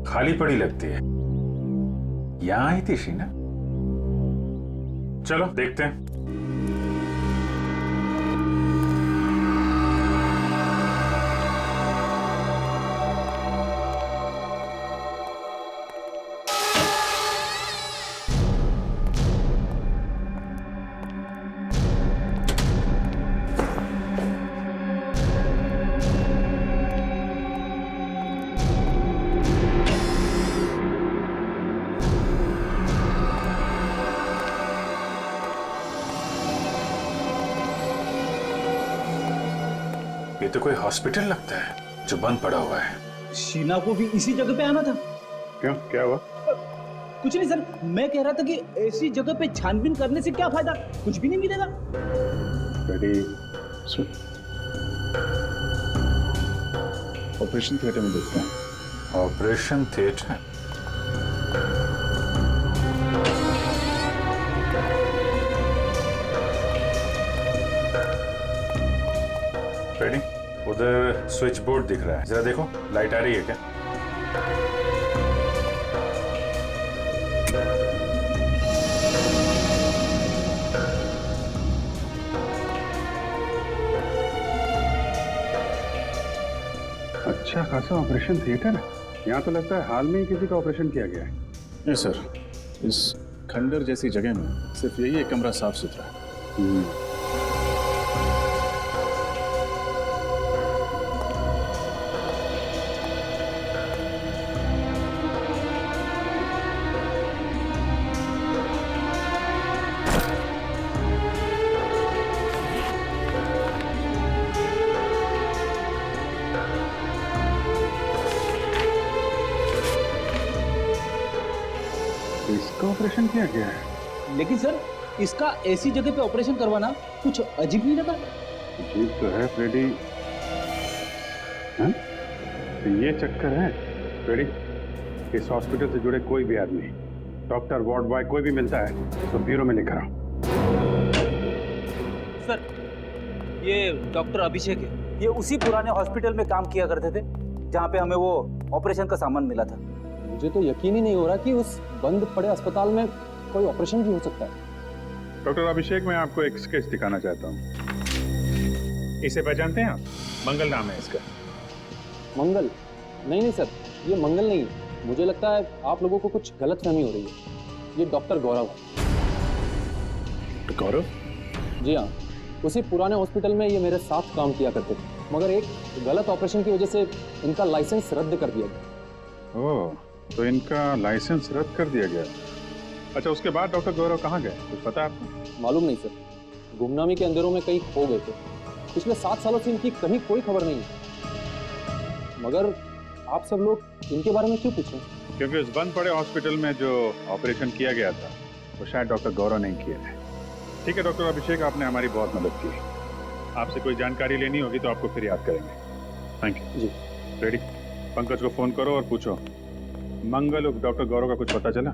Speaker 12: खाली पड़ी लगती है। यहां आई थी शीना? चलो देखते हैं। ये तो कोई हॉस्पिटल लगता है जो बंद पड़ा हुआ है।
Speaker 9: शीना को भी इसी जगह पे आना था।
Speaker 12: क्यों, क्या हुआ?
Speaker 9: कुछ नहीं सर, मैं कह रहा था कि ऐसी जगह पे छानबीन करने से क्या फायदा, कुछ भी नहीं मिलेगा।
Speaker 12: ऑपरेशन थिएटर में देखते हैं। Operation theatre? रेडी? उधर स्विच बोर्ड दिख रहा है, जरा देखो लाइट आ रही है क्या? अच्छा खासा ऑपरेशन थिएटर है। यहाँ तो लगता है हाल में ही किसी का ऑपरेशन किया गया है।
Speaker 10: नहीं सर, इस खंडर जैसी जगह में सिर्फ यही एक कमरा साफ सुथरा है।
Speaker 12: इसका ऑपरेशन किया गया है।
Speaker 9: लेकिन सर, इसका ऐसी जगह पे ऑपरेशन करवाना कुछ अजीब नहीं लगा?
Speaker 12: अजीब तो है फ्रेडी। हाँ? तो ये चक्कर है फ्रेडी, इस हॉस्पिटल से जुड़े कोई भी आदमी, डॉक्टर, वार्ड बॉय, कोई भी मिलता है तो ब्यूरो में लेकर आओ।
Speaker 9: सर, ये डॉक्टर अभिषेक है। ये उसी पुराने हॉस्पिटल में काम किया करते थे जहाँ पे हमें वो ऑपरेशन का सामान मिला था।
Speaker 13: मुझे तो यकीन ही नहीं हो रहा कि उस बंद पड़े अस्पताल में कोई ऑपरेशन भी हो सकता है।
Speaker 12: डॉक्टर अभिषेक, मैं आपको एक स्केच दिखाना चाहता हूँ। इसे पहचानते हैं आप? मंगल नाम है इसका।
Speaker 13: मंगल? नहीं सर, ये मंगल नहीं है। मुझे लगता है आप लोगों को कुछ गलतफहमी हो रही है। ये डॉक्टर गौरव है।
Speaker 10: गौरव?
Speaker 13: जी हाँ, उसी पुराने हॉस्पिटल में ये मेरे साथ काम किया करते थे, मगर एक गलत ऑपरेशन की वजह से इनका लाइसेंस रद्द कर दिया गया।
Speaker 12: ओह, तो इनका लाइसेंस रद्द कर दिया गया। अच्छा, उसके बाद डॉक्टर गौरव कहाँ गए, कुछ पता है आपको?
Speaker 13: मालूम नहीं सर, गुमनामी के अंधेरों में कहीं खो गए थे। पिछले 7 सालों से इनकी कहीं कोई खबर नहीं है। मगर आप सब लोग इनके बारे में क्यों पूछें?
Speaker 12: क्योंकि उस बंद पड़े हॉस्पिटल में जो ऑपरेशन किया गया था वो शायद डॉक्टर गौरव नहीं किया है। ठीक है डॉक्टर अभिषेक, आपने हमारी बहुत मदद की। आपसे कोई जानकारी लेनी होगी तो आपको फिर याद करेंगे। Thank you
Speaker 13: ji.
Speaker 12: Ready? Pankaj को फोन करो और पूछो मंगल और डॉक्टर गौरव का कुछ पता चला?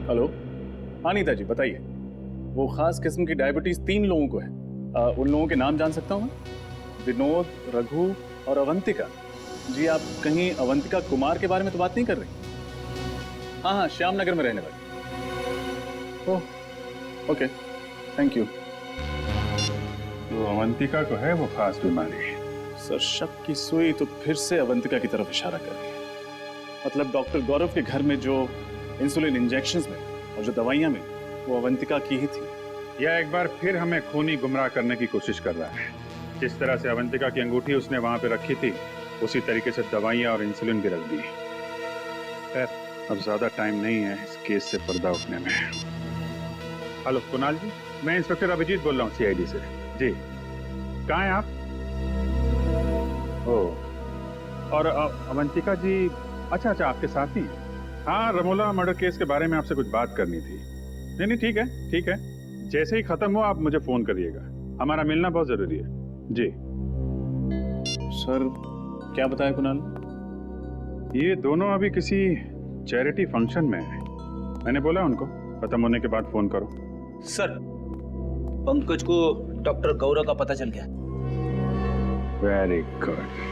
Speaker 10: हेलो, हाँ नीता जी बताइए। वो खास किस्म की डायबिटीज 3 लोगों को है। उन लोगों के नाम जान सकता हूँ मैं? विनोद, रघु और अवंतिका जी, आप कहीं अवंतिका कुमार के बारे में तो बात नहीं कर रही? हाँ हाँ, श्यामनगर में रहने वाली। Oh okay, thank you.
Speaker 12: तो अवंतिका को है वो खास बीमारी?
Speaker 10: सर, शक की सुई तो फिर से अवंतिका की तरफ इशारा कर रही है। मतलब डॉक्टर गौरव के घर में जो इंसुलिन इंजेक्शंस में और जो दवाइयां में, वो अवंतिका की ही थी।
Speaker 12: यह एक बार फिर हमें खूनी गुमराह करने की कोशिश कर रहा है। जिस तरह से अवंतिका की अंगूठी उसने वहां पे रखी थी, उसी तरीके से दवाइयां और इंसुलिन भी रख दी। खैर, अब ज्यादा टाइम नहीं है इस केस से पर्दा उठने में। हेलो कुणाल जी, मैं इंस्पेक्टर अभिजीत बोल रहा हूँ CID से। जी, कहाँ हैं आप? ओ, और अवंतिका जी, अच्छा अच्छा, आपके साथ ही हैं। हाँ, रमोला मर्डर केस के बारे में आपसे कुछ बात करनी थी। नहीं, ठीक है ठीक है, जैसे ही खत्म हो आप मुझे फोन करिएगा, हमारा मिलना बहुत जरूरी है। जी
Speaker 10: सर, क्या बताया कुणाल?
Speaker 12: ये दोनों अभी किसी चैरिटी फंक्शन में है। मैंने बोला उनको खत्म होने के बाद फोन करो।
Speaker 9: सर, पंकज को डॉक्टर गौरव का पता चल गया।
Speaker 12: Very good.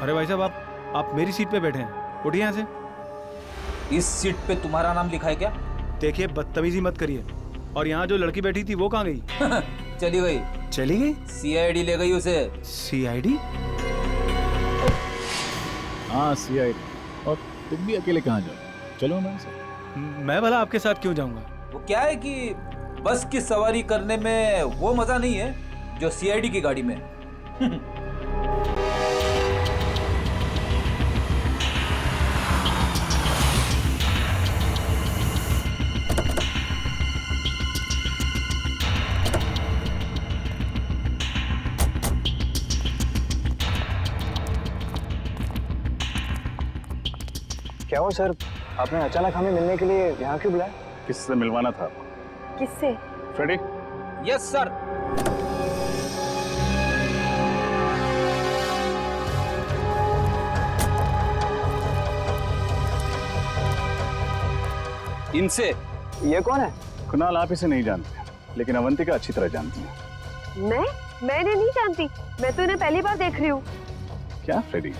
Speaker 17: अरे भाई साहब, आप मेरी सीट पे बैठे हैं, उठिए यहाँ से।
Speaker 9: इस सीट पे तुम्हारा नाम लिखा है क्या?
Speaker 17: देखिए, बदतमीजी मत करिए। और यहाँ जो लड़की बैठी थी वो कहाँ गई?
Speaker 9: चली गई।
Speaker 17: चली गई?
Speaker 9: CID ले गई उसे।
Speaker 17: CID?
Speaker 10: हाँ, CID। और तुम भी अकेले कहाँ जाओ? चलो हमारे साथ।
Speaker 17: मैं भला आपके साथ क्यों जाऊंगा?
Speaker 9: वो क्या है कि बस की सवारी करने में वो मजा नहीं है जो CID की गाड़ी में।
Speaker 2: क्या हो सर, आपने अचानक हमें मिलने के लिए यहाँ क्यों बुलाया?
Speaker 10: किससे मिलवाना था आपको?
Speaker 1: किससे?
Speaker 10: फ्रेडी?
Speaker 9: Yes sir. इनसे।
Speaker 2: ये कौन है?
Speaker 10: कुणाल, आप इसे नहीं जानते, लेकिन अवंतिका अच्छी तरह जानती है।
Speaker 1: मैं इन्हें नहीं जानती। मैं तो इन्हें पहली बार देख रही हूँ।
Speaker 10: क्या फ्रेडी,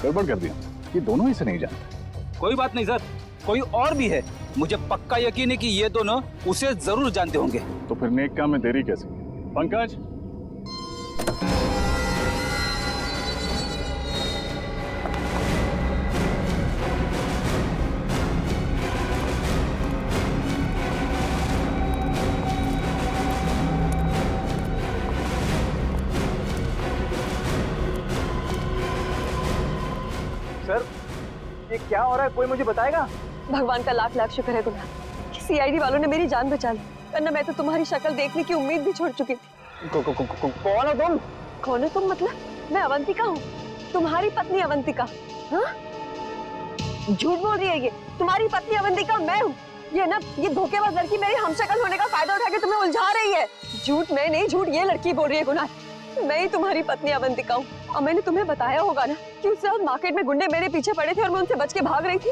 Speaker 10: गड़बड़ कर दिया? ये दोनों इसे नहीं जानते।
Speaker 9: कोई बात नहीं सर, कोई और भी है। मुझे पक्का यकीन है कि ये दोनों उसे जरूर जानते होंगे।
Speaker 10: तो फिर नेक काम में देरी कैसे? पंकज,
Speaker 2: सर, ये क्या हो रहा है, कोई मुझे बताएगा?
Speaker 1: भगवान का लाख लाख शुक्र है गुना कि CID वालों ने मेरी जान बचा ली, वरना मैं तो तुम्हारी शक्ल देखने की उम्मीद भी छोड़ चुकी थी।
Speaker 2: कौन हो तुम?
Speaker 1: कौन हो तुम मतलब? मैं अवंतिका हूँ, तुम्हारी पत्नी अवंतिका। हाँ? झूठ बोल रही है ये। तुम्हारी पत्नी अवंतिका मैं हूँ। ये धोखेबाज लड़की मेरी हमशक्ल होने का फायदा उठा के तुम्हें उलझा रही है। झूठ मैं नहीं, झूठ ये लड़की बोल रही है गुना। मैं ही तुम्हारी पत्नी अवंतिका हूँ। और मैंने तुम्हें बताया होगा ना कि उससे आज मार्केट में गुंडे मेरे पीछे पड़े थे और मैं उनसे बच के भाग रही थी।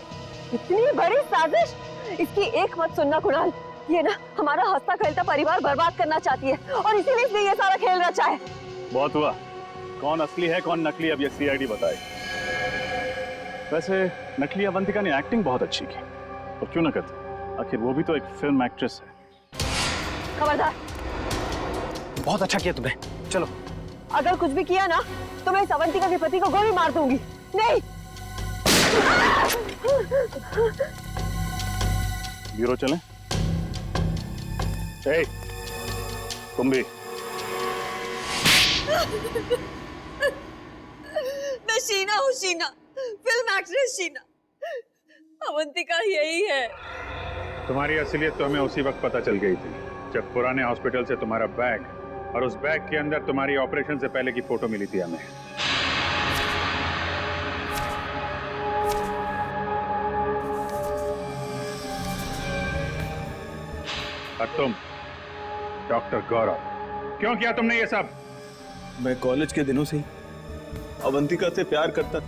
Speaker 1: इतनी बड़ी साजिश, इसकी एक मत सुनना कुणाल। ये ना हमारा हंसता खेलता परिवार बर्बाद करना चाहती है और इसीलिए इसने ये सारा खेल रचा है।
Speaker 10: बहुत हुआ। कौन असली है कौन नकली, अब ये CID बताए। वैसे नकली अवंतिका ने एक्टिंग बहुत अच्छी की, और क्यों ना करती, आखिर वो भी तो एक फिल्म एक्ट्रेस है।
Speaker 1: खबरदार।
Speaker 2: बहुत अच्छा किया तुमने, चलो।
Speaker 1: अगर कुछ भी किया ना तो मैं इस अवंतिका के पति को गोली मार दूंगी। नहीं।
Speaker 10: ब्यूरो चलें? तुम भी।
Speaker 1: मैं शीना हूँ, शीना, फिल्म एक्ट्रेस शीना। अवंतिका यही है।
Speaker 12: तुम्हारी असलियत तो हमें उसी वक्त पता चल गई थी जब पुराने हॉस्पिटल से तुम्हारा बैग और उस बैग के अंदर तुम्हारी ऑपरेशन से पहले की फोटो मिली थी हमें। और तुम डॉक्टर गौरव, क्यों किया तुमने ये सब?
Speaker 7: मैं कॉलेज के दिनों से ही अवंतिका से प्यार करता था,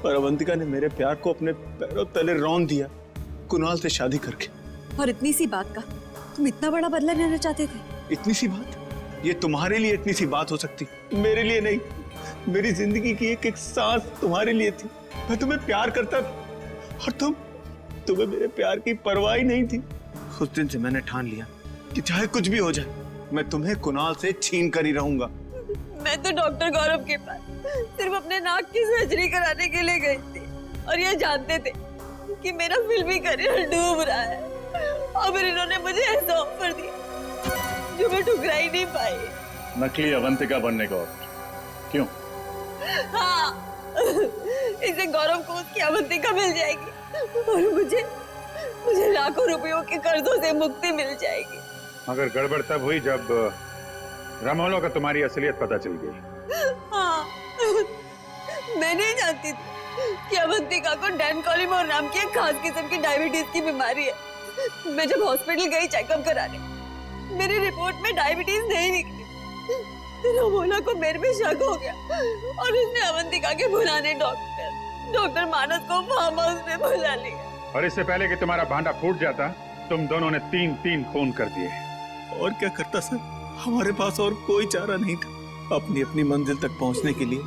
Speaker 7: पर अवंतिका ने मेरे प्यार को अपने पैरों तले रौंद दिया कुणाल से शादी करके।
Speaker 1: और इतनी सी बात का तुम इतना बड़ा बदला लेना चाहते थे?
Speaker 18: इतनी सी बात? ये तुम्हारे लिए इतनी सी बात हो सकती, मेरे लिए नहीं। मेरी जिंदगी की एक एक सांस तुम्हारे लिए थी। मैं तुम्हें प्यार करता था और तुम्हें मेरे प्यार की परवाह ही नहीं थी। उस दिन से मैंने ठान लिया कि चाहे कुछ भी हो जाए, मैं तुम्हें कुणाल से छीन कर ही रहूंगा।
Speaker 1: मैं तो डॉक्टर गौरव के पास सिर्फ अपने नाक की सर्जरी कराने के लिए गई थी और ये जानते थे कि मेरा फिल्मी करियर डूब रहा है, और फिर इन्होंने मुझे ऐसा ऑफर दिया जो मैं ठुकरा ही नहीं पाई।
Speaker 15: नकली अवंतिका बनने का ऑफर? क्यों?
Speaker 1: हाँ, इससे गौरव को उसकी अवंतिका मिल जाएगी और मुझे लाखों रुपयों के कर्जों से मुक्ति मिल जाएगी।
Speaker 12: मगर गड़बड़ तब हुई जब रामोलो का तुम्हारी असलियत पता चल गई।
Speaker 1: हाँ, मैं नहीं जानती थी कि अवंतिका को डैनकोलिमोर नाम की एक खास किस्म की डायबिटीज की बीमारी है। मैं जब हॉस्पिटल गई चेकअप कराने, मेरी रिपोर्ट में डायबिटीज नहीं निकली। रामोला को मेरे पे शक हो गया और उसने अवंतिका के बुलाने डॉक्टर मानस को फार्म हाउस में बुला लिया।
Speaker 12: और इससे पहले कि तुम्हारा भांडा फूट जाता, तुम दोनों ने 3 खून कर दिए।
Speaker 18: और क्या करता सर, हमारे पास और कोई चारा नहीं था। अपनी अपनी मंजिल तक पहुंचने के लिए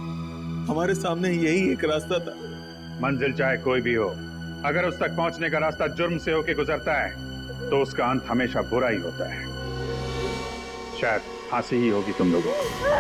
Speaker 18: हमारे सामने यही एक रास्ता था।
Speaker 12: मंजिल चाहे कोई भी हो, अगर उस तक पहुंचने का रास्ता जुर्म से होके गुजरता है तो उसका अंत हमेशा बुरा ही होता है। शायद फांसी ही होगी तुम लोगों को।